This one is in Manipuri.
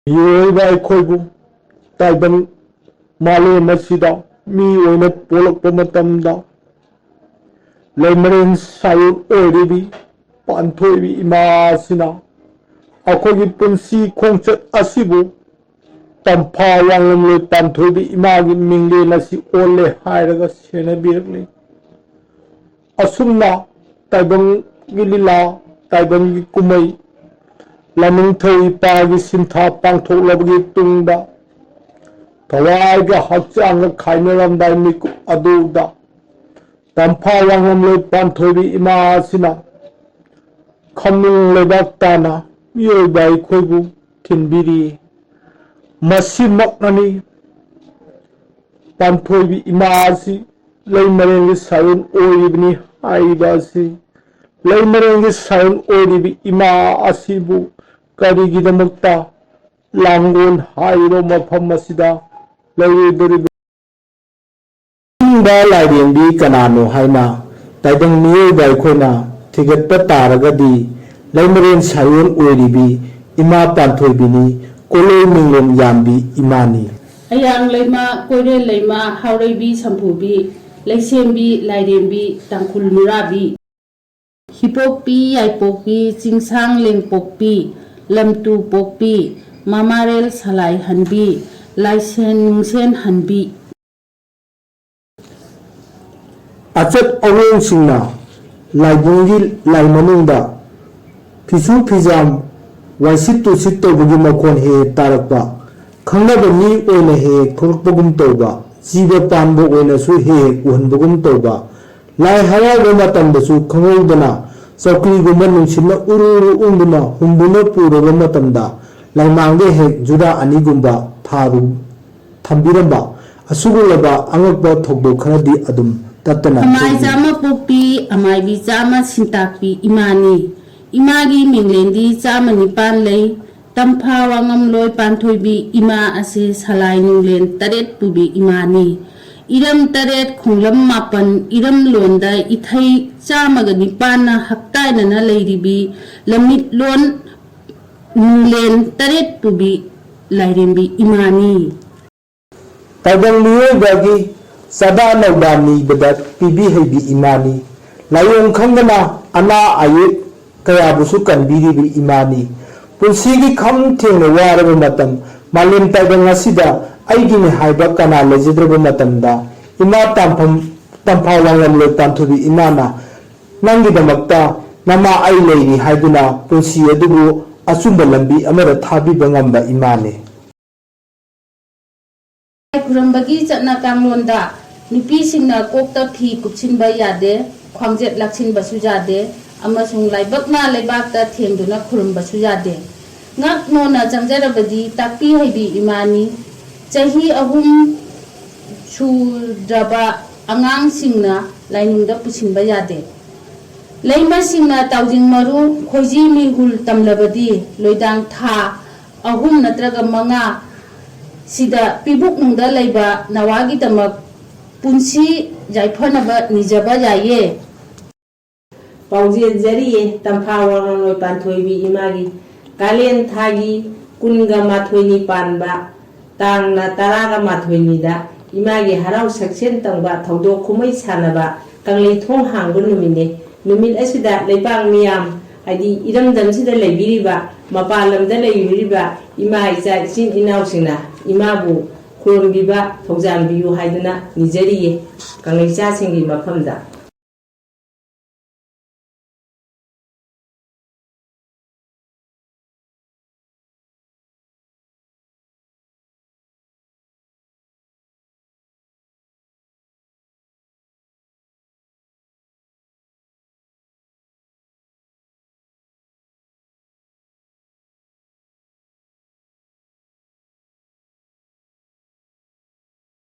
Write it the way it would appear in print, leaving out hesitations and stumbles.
ꯃꯤꯑꯣꯏꯕ ꯑꯩꯈꯣꯏꯕꯨ ꯇꯥꯏꯕꯪ ꯃꯥꯂꯦꯝ ꯑꯁꯤꯗ ꯃꯤ ꯑꯣꯏꯅ ꯄꯣꯛꯂꯛꯄ ꯃꯇꯝꯗ ꯂꯩꯃꯔꯦꯟ ꯁꯥꯌꯣꯜ ꯑꯣꯏꯔꯤꯕꯤ ꯄꯥꯟꯊꯣꯏꯕꯤ ꯏꯃꯥ ꯑꯁꯤꯅ ꯑꯩꯈꯣꯏꯒꯤ ꯄꯨꯟꯁꯤ ꯈꯣꯡꯆꯠ ꯑꯁꯤꯕꯨ ꯇꯝꯐꯥ ꯋꯥꯡꯂꯝꯂꯣꯏ ꯄꯥꯟꯊꯣꯏꯕꯤ ꯏꯃꯥꯒꯤ ꯃꯤꯡꯂꯦꯟ ꯑꯁꯤ ꯑꯣꯜꯂꯦ ꯍꯥꯏꯔꯒ ꯁꯦꯟꯅꯕꯤꯔꯛꯂꯤ꯫ ꯑꯁꯨꯝꯅ ꯇꯥꯏꯕꯪꯒꯤ ꯂꯤꯂꯥ, ꯇꯥꯏꯕꯪꯒꯤ ꯀꯨꯝꯃꯩ, ꯂꯥꯏꯅꯤꯡꯊꯧ ꯏꯄꯥꯒꯤ ꯁꯤꯟꯊꯥ ꯄꯥꯡꯊꯣꯛꯂꯕꯒꯤ ꯇꯨꯡꯗ ꯊꯋꯥꯏꯒ ꯍꯛꯆꯥꯡꯒ ꯈꯥꯏꯅꯔꯝꯗꯥꯏ ꯃꯤꯀꯨꯞ ꯑꯗꯨꯗ ꯇꯝꯐꯥ ꯋꯥꯡꯂꯝꯂꯣꯏ ꯄꯥꯟꯊꯣꯏꯕꯤ ꯏꯃꯥ ꯑꯁꯤꯅ ꯈꯝꯅꯨꯡ ꯂꯩꯕꯥꯛ ꯇꯥꯅ ꯃꯤꯑꯣꯏꯕ ꯑꯩꯈꯣꯏꯕꯨ ꯊꯤꯟꯕꯤꯔꯤ꯫ ꯃꯁꯤꯃꯛꯅꯅꯤ ꯄꯥꯟꯊꯣꯏꯕꯤ ꯏꯃꯥ ꯑꯁꯤ ꯂꯩꯃꯔꯦꯟꯒꯤ ꯁꯥꯌꯣꯜ ꯑꯣꯏꯔꯤꯕꯅꯤ ꯍꯥꯏꯔꯤꯕ ꯑꯁꯤ꯫ ꯂꯩꯃꯔꯦꯟꯒꯤ ꯁꯥꯌꯣꯜ ꯑꯣꯏꯔꯤꯕꯤ ꯏꯃꯥ ꯑꯁꯤꯕꯨ ꯀꯔꯤꯒꯤꯗꯃꯛꯇ ꯂꯥꯡꯒꯣꯜ ꯍꯥꯏꯔꯤꯕ ꯃꯐꯝ ꯑꯁꯤꯗ ꯂꯩꯔꯣꯏꯗꯧꯔꯤꯕ ꯂꯥꯏꯔꯦꯝꯕꯤ ꯀꯅꯥꯅꯣ ꯍꯥꯏꯅ ꯇꯥꯏꯕꯪ ꯃꯤꯑꯣꯏꯕ ꯑꯩꯈꯣꯏꯅ ꯊꯤꯒꯠꯄ ꯇꯥꯔꯒꯗꯤ ꯂꯩꯃꯔꯦꯟ ꯁꯥꯌꯣꯜ ꯑꯣꯏꯔꯤꯕꯤ ꯏꯃꯥ ꯄꯥꯟꯊꯣꯏꯕꯤꯅꯤ, koloi minglel yambi imani. Ayang Leima, Koire Leima, Haoreima Sampubi, Leisembi, Lairembi, Tangkul Murabi. Hipokpi, Yaipokpi, Cingsang Leng Pokpi, Lamtu Pokpi, Mamarel Salai Hanbi, Laisen Nungsen Hanbi. Achat aweng singna, Laibungi Laimanunda, Pisu Pizam, Waisit to sit over the Makon he Tarakpa, Kanga mi oina he Kurpogum Toba, Siba Pambo oina su he Unbogum Toba, Lai Haya Gomatan su Kangudana, Sakri Goman Shina Uru Unduna, Humbuna Puro Gomatanda, Laimange he Juda Anigumba, Taru, Tambiramba, Asugulaba, Angakba Togbo Kanadi Adum. Amai Zama Popi, Amai Vizama Sintakpi, Emani, Imagi Minglendi Zama Nipan Lay, TAMPHA WANGLAMLOI Panthoibi Ema Asi Salai Nunglen Taret Pubi Emani, Iram Taret Khunglam Mapan, Iram Londa, Ithai Zamaga Nipana Haktaina Lairibi, Lamit Lon Nunglen Taret Pubi Lairembi Emani. Taibang miyobagi Sada Naudani Badat Pubiriba Emani, Layong Kangana, Ana Ayut, Kayabusukan Biribi Emani, Punsigi Kam Ting Waramatam, Malim Taibang Asida, Aigini Haiba Kana Lezidramatamda, Ima TAMPHA WANGLAMLOI Panthoibi Emana, Nangidamakta, Nama Ai Leiri Haiduna, Punsi Adubu, Asumba Lambi, Amara Thabi Bangamba Emani. Kurambagi Jatna Kanglonda, Nupi Singna Kokta Phi Kupchinba Yade, Kwangjet Laksin Basu Yade, Amasung Laibakna Laibakta Themduna Kurumbasu Yade. Ngak Nona Jamjarabadi, Takpi Haibi Emani, Chahi Ahum Chudraba, Angang Singna, Lainunda Puchinba Yade. Laima Singna Taujing Maru, Khoji Mihul Tamlabadi, Loidang Tha, Ahum Natraga Manga, Sida Pibuk Nungda Laiba, Nawagi Tamak, Punsi Jaipanaba Nijaba Jaye. Pauzi Zari, TAMPHA WANGLAMLOI Panthoibi Emagi, Kalian Thagi, Kunga Mathoini Panba, Tangna Taraga Mathoini da, Emagi Harau Section Tangba, Taudo Kumai Sanaba, Kangli Thong Hangun Numine, Numin Esida, Lepang Miam, Adi Idam Damsida Laibiriba, Mapalam da Laibiriba, Ema Isa Sin Inausina, Imabu, Kurumbiba, Togzambiu Haidana, Nijeri, Kangisa Singi Mapamda.